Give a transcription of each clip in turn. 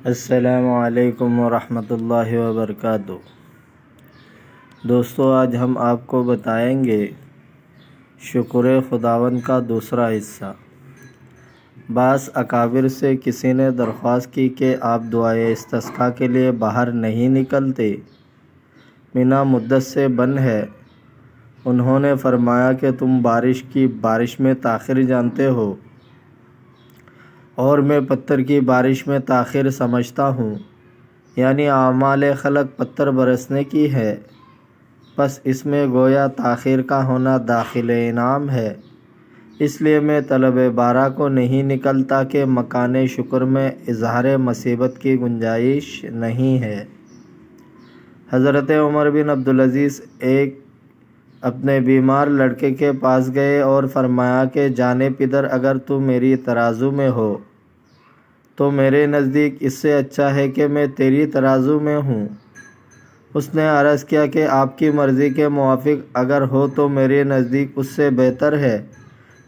السلام علیکم ورحمۃ اللہ وبرکاتہ۔ دوستو، آج ہم آپ کو بتائیں گے شکر خداوند کا دوسرا حصہ۔ بعض اکابر سے کسی نے درخواست کی کہ آپ دعائے استسقاء کے لیے باہر نہیں نکلتے، مینا مدت سے بند ہے۔ انہوں نے فرمایا کہ تم بارش میں تاخیر جانتے ہو، اور میں پتھر کی بارش میں تاخیر سمجھتا ہوں، یعنی اعمال خلق پتھر برسنے کی ہے، پس اس میں گویا تاخیر کا ہونا داخل انعام ہے۔ اس لیے میں طلب بارہ کو نہیں نکلتا کہ مکان شکر میں اظہار مصیبت کی گنجائش نہیں ہے۔ حضرت عمر بن عبدالعزیز ایک اپنے بیمار لڑکے کے پاس گئے اور فرمایا کہ جان پدر، اگر تو میری ترازو میں ہو تو میرے نزدیک اس سے اچھا ہے کہ میں تیری ترازو میں ہوں۔ اس نے عرض کیا کہ آپ کی مرضی کے موافق اگر ہو تو میرے نزدیک اس سے بہتر ہے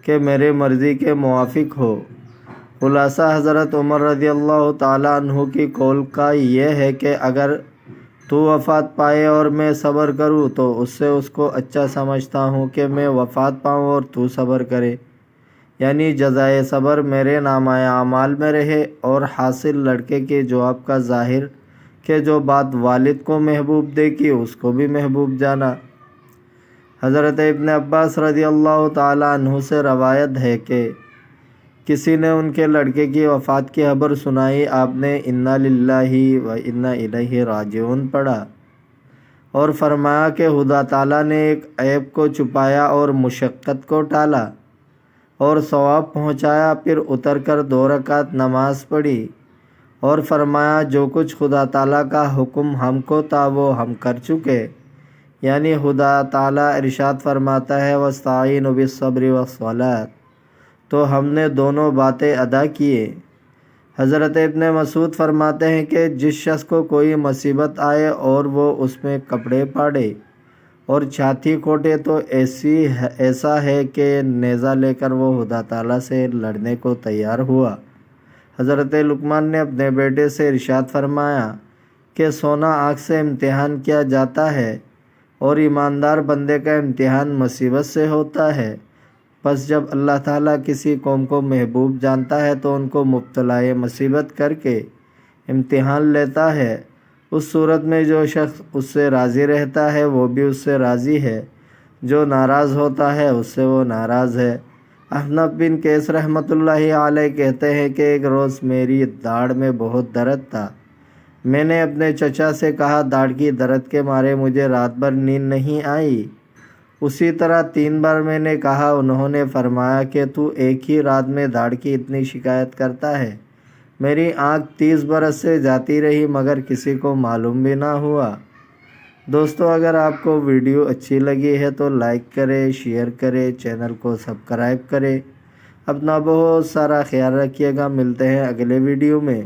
کہ میرے مرضی کے موافق ہو۔ خلاصہ حضرت عمر رضی اللہ تعالیٰ عنہ کی قول کا یہ ہے کہ اگر تو وفات پائے اور میں صبر کروں تو اس کو اچھا سمجھتا ہوں کہ میں وفات پاؤں اور تو صبر کرے، یعنی جزائے صبر میرے نامہ اعمال میں رہے۔ اور حاصل لڑکے کے جواب کا ظاہر کہ جو بات والد کو محبوب دیکھی اس کو بھی محبوب جانا۔ حضرت ابن عباس رضی اللہ تعالیٰ عنہ سے روایت ہے کہ کسی نے ان کے لڑکے کی وفات کی خبر سنائی، آپ نے انا للہ و انا الیہ راجعون پڑھا اور فرمایا کہ خدا تعالیٰ نے ایک عیب کو چھپایا اور مشقت کو ٹالا اور ثواب پہنچایا۔ پھر اتر کر 2 رکعت نماز پڑھی اور فرمایا جو کچھ خدا تعالیٰ کا حکم ہم کو تھا وہ ہم کر چکے، یعنی خدا تعالیٰ ارشاد فرماتا ہے وَاسْتَعِینُوا بِالصَّبْرِ وَالصَّلَاةِ، تو ہم نے دونوں باتیں ادا کیے۔ حضرت ابن مسعود فرماتے ہیں کہ جس شخص کو کوئی مصیبت آئے اور وہ اس میں کپڑے پھاڑے اور چھاتی کوٹے تو ایسا ہے کہ نیزہ لے کر وہ خدا تعالیٰ سے لڑنے کو تیار ہوا۔ حضرت لقمان نے اپنے بیٹے سے ارشاد فرمایا کہ سونا آنکھ سے امتحان کیا جاتا ہے اور ایماندار بندے کا امتحان مصیبت سے ہوتا ہے، پس جب اللہ تعالیٰ کسی قوم کو محبوب جانتا ہے تو ان کو مبتلا مصیبت کر کے امتحان لیتا ہے۔ اس صورت میں جو شخص اس سے راضی رہتا ہے وہ بھی اس سے راضی ہے، جو ناراض ہوتا ہے اس سے وہ ناراض ہے۔ احنف بن قیس رحمۃ اللہ علیہ کہتے ہیں کہ ایک روز میری داڑھ میں بہت درد تھا۔ میں نے اپنے چچا سے کہا داڑھ کی درد کے مارے مجھے رات بھر نیند نہیں آئی۔ اسی طرح 3 بار میں نے کہا۔ انہوں نے فرمایا کہ تو ایک ہی رات میں داڑھ کی اتنی شکایت کرتا ہے؟ میری آنکھ 30 برس سے جاتی رہی مگر کسی کو معلوم بھی نہ ہوا۔ دوستو، اگر آپ کو ویڈیو اچھی لگی ہے تو لائک کریں، شیئر کریں، چینل کو سبسکرائب کریں۔ اپنا بہت سارا خیال رکھیے گا، ملتے ہیں اگلے ویڈیو میں۔